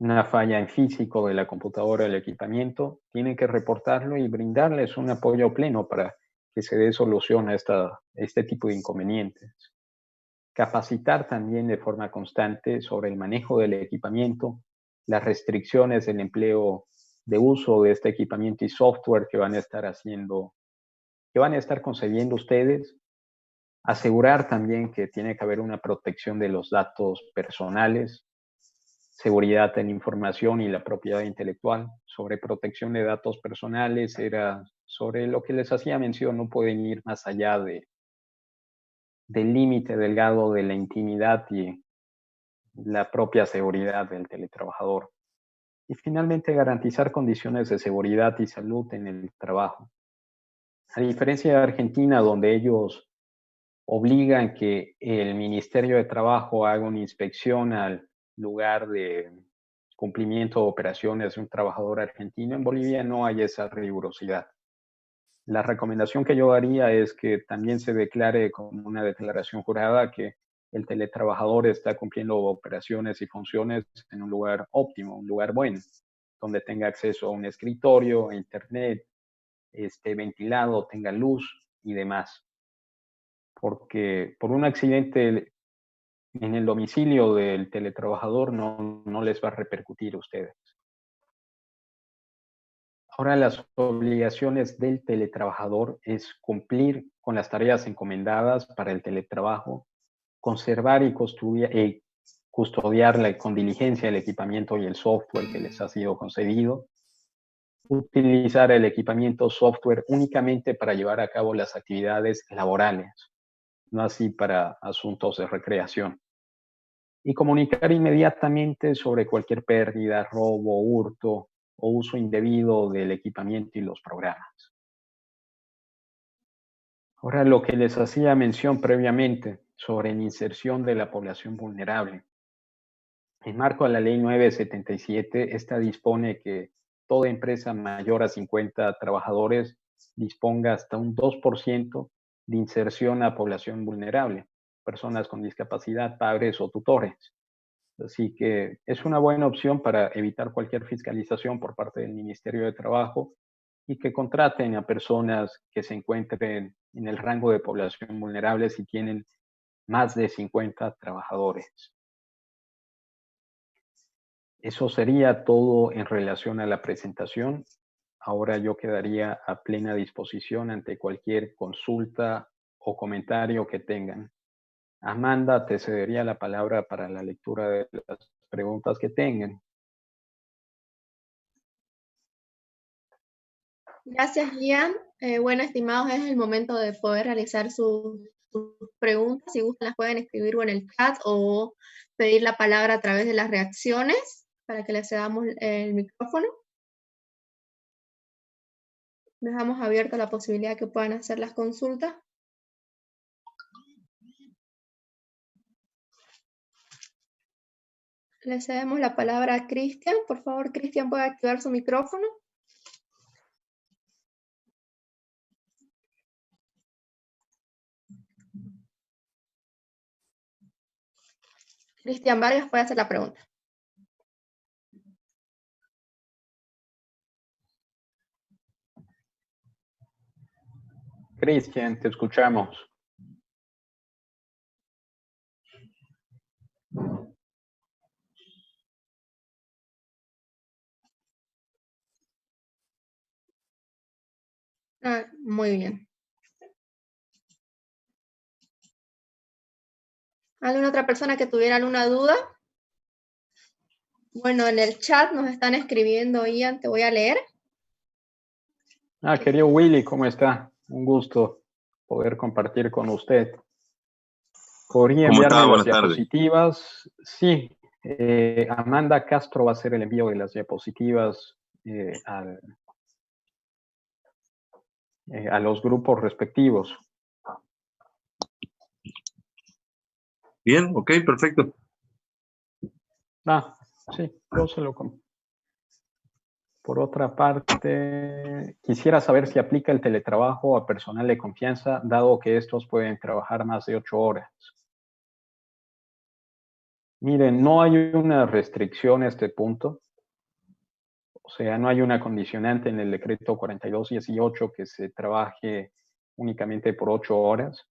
una falla en físico de la computadora o el equipamiento, tienen que reportarlo y brindarles un apoyo pleno para que se dé solución a este tipo de inconvenientes. Capacitar también de forma constante sobre el manejo del equipamiento, las restricciones del empleo de uso de este equipamiento y software que van a estar haciendo, que van a estar concediendo ustedes. Asegurar también que tiene que haber una protección de los datos personales, seguridad en información y la propiedad intelectual. Sobre protección de datos personales era sobre lo que les hacía mención, no pueden ir más allá del límite delgado de la intimidad y la propia seguridad del teletrabajador. Y finalmente, garantizar condiciones de seguridad y salud en el trabajo. A diferencia de Argentina, donde ellos obligan que el Ministerio de Trabajo haga una inspección al lugar de cumplimiento de operaciones de un trabajador argentino, en Bolivia no hay esa rigurosidad. La recomendación que yo haría es que también se declare como una declaración jurada que el teletrabajador está cumpliendo operaciones y funciones en un lugar óptimo, un lugar bueno, donde tenga acceso a un escritorio, a internet, esté ventilado, tenga luz y demás. Porque por un accidente en el domicilio del teletrabajador no les va a repercutir a ustedes. Ahora las obligaciones del teletrabajador es cumplir con las tareas encomendadas para el teletrabajo, conservar y custodiar con diligencia el equipamiento y el software que les ha sido concedido, utilizar el equipamiento software únicamente para llevar a cabo las actividades laborales, no así para asuntos de recreación, y comunicar inmediatamente sobre cualquier pérdida, robo, hurto o uso indebido del equipamiento y los programas. Ahora, lo que les hacía mención previamente sobre la inserción de la población vulnerable. En marco a la Ley 977, esta dispone que toda empresa mayor a 50 trabajadores disponga hasta un 2% de inserción a población vulnerable, personas con discapacidad, padres o tutores. Así que es una buena opción para evitar cualquier fiscalización por parte del Ministerio de Trabajo y que contraten a personas que se encuentren en el rango de población vulnerable si tienen más de 50 trabajadores. Eso sería todo en relación a la presentación. Ahora yo quedaría a plena disposición ante cualquier consulta o comentario que tengan. Amanda, te cedería la palabra para la lectura de las preguntas que tengan. Gracias, Ian. Bueno, estimados, es el momento de poder realizar sus preguntas. Si gustan, las pueden escribir o en el chat o pedir la palabra a través de las reacciones para que les cedamos el micrófono. Dejamos abierta la posibilidad de que puedan hacer las consultas. Le cedemos la palabra a Cristian. Por favor, Cristian, ¿puede activar su micrófono? Cristian Vargas puede hacer la pregunta. Cristian, te escuchamos. Muy bien. ¿Alguna otra persona que tuviera alguna duda? Bueno, en el chat nos están escribiendo, Ian, te voy a leer. Querido Willy, ¿cómo está? Un gusto poder compartir con usted. ¿Podría enviarme las diapositivas? Sí, Amanda Castro va a hacer el envío de las diapositivas a los grupos respectivos. Bien, ok, perfecto. Sí, yo se lo compro. Por otra parte, quisiera saber si aplica el teletrabajo a personal de confianza, dado que estos pueden trabajar más de 8 horas. Miren, no hay una restricción a este punto. O sea, no hay una condicionante en el decreto 4218 que se trabaje únicamente por 8 horas.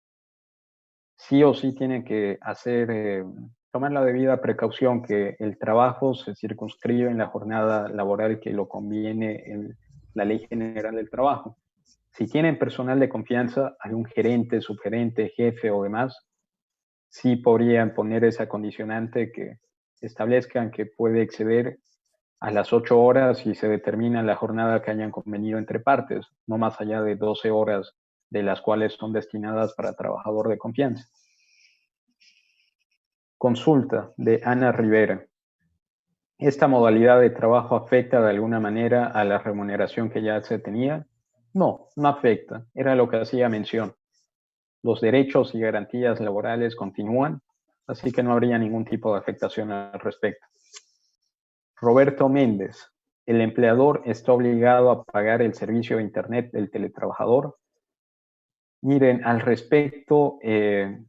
Sí o sí tienen que tomar la debida precaución que el trabajo se circunscribe en la jornada laboral que lo conviene en la Ley General del Trabajo. Si tienen personal de confianza, algún gerente, subgerente, jefe o demás, sí podrían poner esa condicionante que establezcan que puede exceder a las 8 horas y se determina la jornada que hayan convenido entre partes, no más allá de 12 horas de las cuales son destinadas para trabajador de confianza. Consulta de Ana Rivera. ¿Esta modalidad de trabajo afecta de alguna manera a la remuneración que ya se tenía? No, no afecta. Era lo que hacía mención. Los derechos y garantías laborales continúan, así que no habría ningún tipo de afectación al respecto. Roberto Méndez. ¿El empleador está obligado a pagar el servicio de Internet del teletrabajador? Miren, al respecto,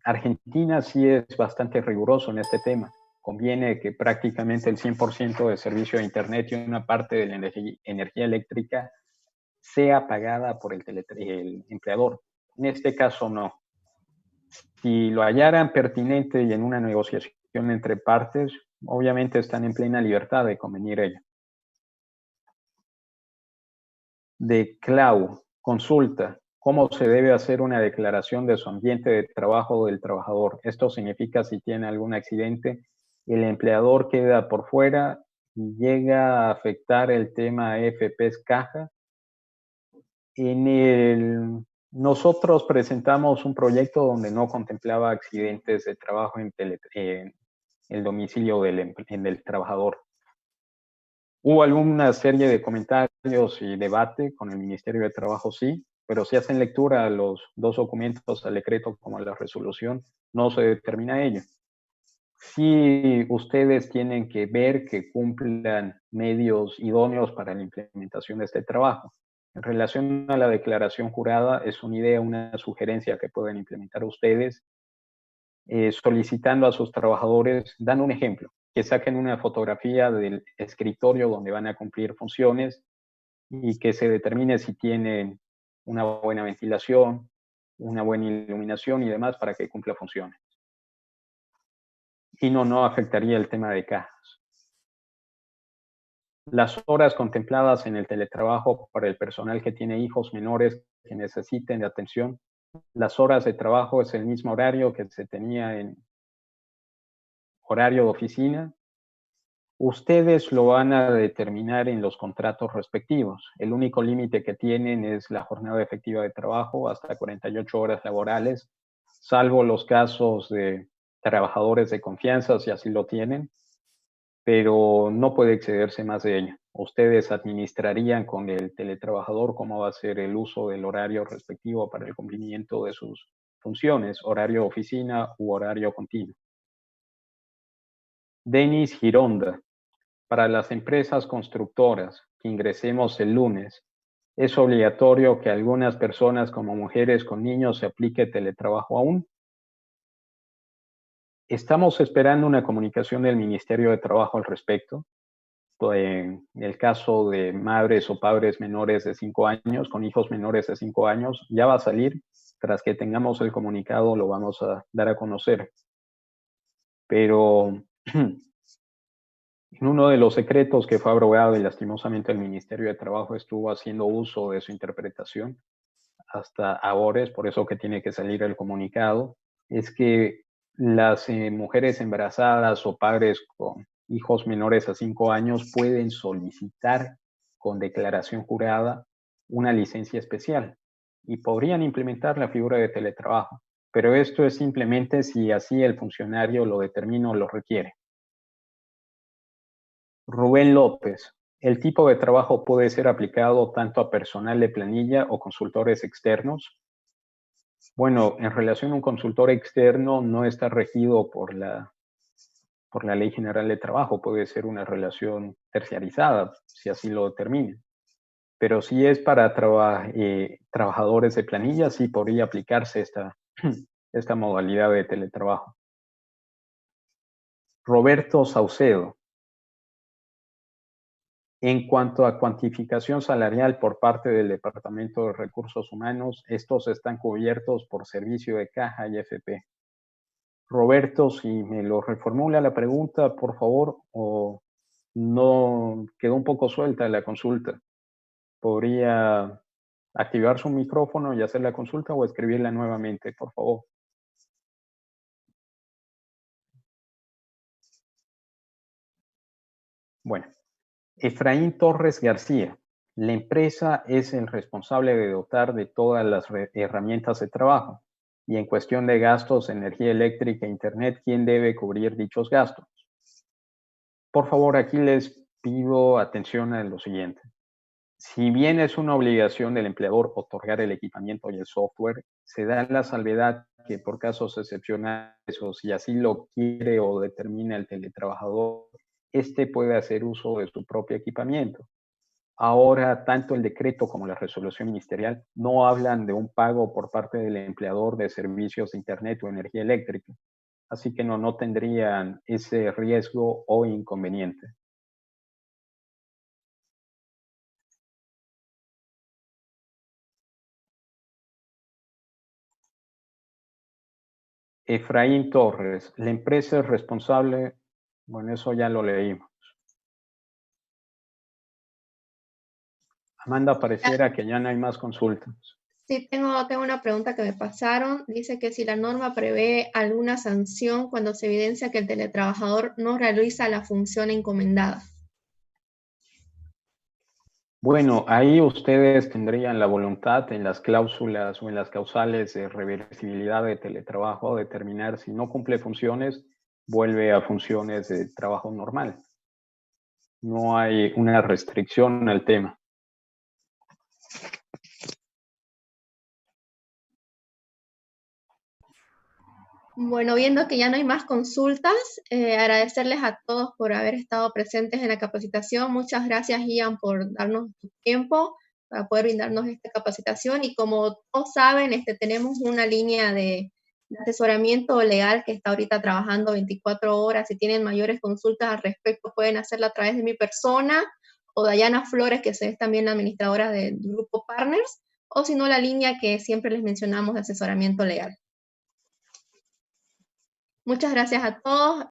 Argentina sí es bastante riguroso en este tema. Conviene que prácticamente el 100% del servicio de Internet y una parte de la energía eléctrica sea pagada por el empleador. En este caso, no. Si lo hallaran pertinente y en una negociación entre partes, obviamente están en plena libertad de convenir ello. De Clau, consulta. ¿Cómo se debe hacer una declaración de su ambiente de trabajo del trabajador? Esto significa si tiene algún accidente, el empleador queda por fuera y llega a afectar el tema AFPs caja. Nosotros presentamos un proyecto donde no contemplaba accidentes de trabajo en el domicilio del trabajador. Hubo alguna serie de comentarios y debate con el Ministerio de Trabajo, sí, pero si hacen lectura a los dos documentos, al decreto como a la resolución, no se determina ello. Sí, ustedes tienen que ver que cumplan medios idóneos para la implementación de este trabajo. En relación a la declaración jurada, es una idea, una sugerencia que pueden implementar ustedes, solicitando a sus trabajadores, dando un ejemplo, que saquen una fotografía del escritorio donde van a cumplir funciones y que se determine si tienen una buena ventilación, una buena iluminación y demás para que cumpla funciones. Y no afectaría el tema de cajas. Las horas contempladas en el teletrabajo para el personal que tiene hijos menores que necesiten de atención, las horas de trabajo es el mismo horario que se tenía en horario de oficina. Ustedes lo van a determinar en los contratos respectivos. El único límite que tienen es la jornada efectiva de trabajo, hasta 48 horas laborales, salvo los casos de trabajadores de confianza, si así lo tienen, pero no puede excederse más de ello. Ustedes administrarían con el teletrabajador cómo va a ser el uso del horario respectivo para el cumplimiento de sus funciones, horario oficina u horario continuo. Denis Gironda. Para las empresas constructoras que ingresemos el lunes, ¿es obligatorio que algunas personas como mujeres con niños se aplique teletrabajo aún? Estamos esperando una comunicación del Ministerio de Trabajo al respecto. En el caso de madres o padres menores de 5 años, con hijos menores de 5 años, ya va a salir. Tras que tengamos el comunicado, lo vamos a dar a conocer. Pero en uno de los secretos que fue abrogado y lastimosamente el Ministerio de Trabajo estuvo haciendo uso de su interpretación hasta ahora, es por eso que tiene que salir el comunicado, es que las mujeres embarazadas o padres con hijos menores a 5 años pueden solicitar con declaración jurada una licencia especial y podrían implementar la figura de teletrabajo, pero esto es simplemente si así el funcionario lo determina o lo requiere. Rubén López. ¿El tipo de trabajo puede ser aplicado tanto a personal de planilla o consultores externos? Bueno, en relación a un consultor externo no está regido por la Ley General de Trabajo, puede ser una relación terciarizada, si así lo determina. Pero si es para trabajadores de planilla, sí podría aplicarse esta modalidad de teletrabajo. Roberto Saucedo. En cuanto a cuantificación salarial por parte del Departamento de Recursos Humanos, estos están cubiertos por servicio de caja y FP. Roberto, si me lo reformula la pregunta, por favor, o no quedó un poco suelta la consulta. ¿Podría activar su micrófono y hacer la consulta o escribirla nuevamente, por favor? Bueno. Efraín Torres García. La empresa es el responsable de dotar de todas las herramientas de trabajo. Y en cuestión de gastos, energía eléctrica e internet, ¿quién debe cubrir dichos gastos? Por favor, aquí les pido atención a lo siguiente. Si bien es una obligación del empleador otorgar el equipamiento y el software, se da la salvedad que por casos excepcionales o si así lo quiere o determina el teletrabajador, este puede hacer uso de su propio equipamiento. Ahora, tanto el decreto como la resolución ministerial no hablan de un pago por parte del empleador de servicios de Internet o energía eléctrica. Así que no tendrían ese riesgo o inconveniente. Efraín Torres, la empresa es responsable, bueno, eso ya lo leímos. Amanda, pareciera que ya no hay más consultas. Sí, tengo una pregunta que me pasaron. Dice que si la norma prevé alguna sanción cuando se evidencia que el teletrabajador no realiza la función encomendada. Bueno, ahí ustedes tendrían la voluntad en las cláusulas o en las causales de reversibilidad de teletrabajo determinar si no cumple funciones, vuelve a funciones de trabajo normal. No hay una restricción al tema. Bueno, viendo que ya no hay más consultas, agradecerles a todos por haber estado presentes en la capacitación. Muchas gracias, Ian, por darnos tu tiempo para poder brindarnos esta capacitación. Y como todos saben, tenemos una línea de asesoramiento legal que está ahorita trabajando 24 horas. Si tienen mayores consultas al respecto, pueden hacerla a través de mi persona o Dayana Flores, que es también la administradora del Grupo Partners, o si no, la línea que siempre les mencionamos de asesoramiento legal. Muchas gracias a todos.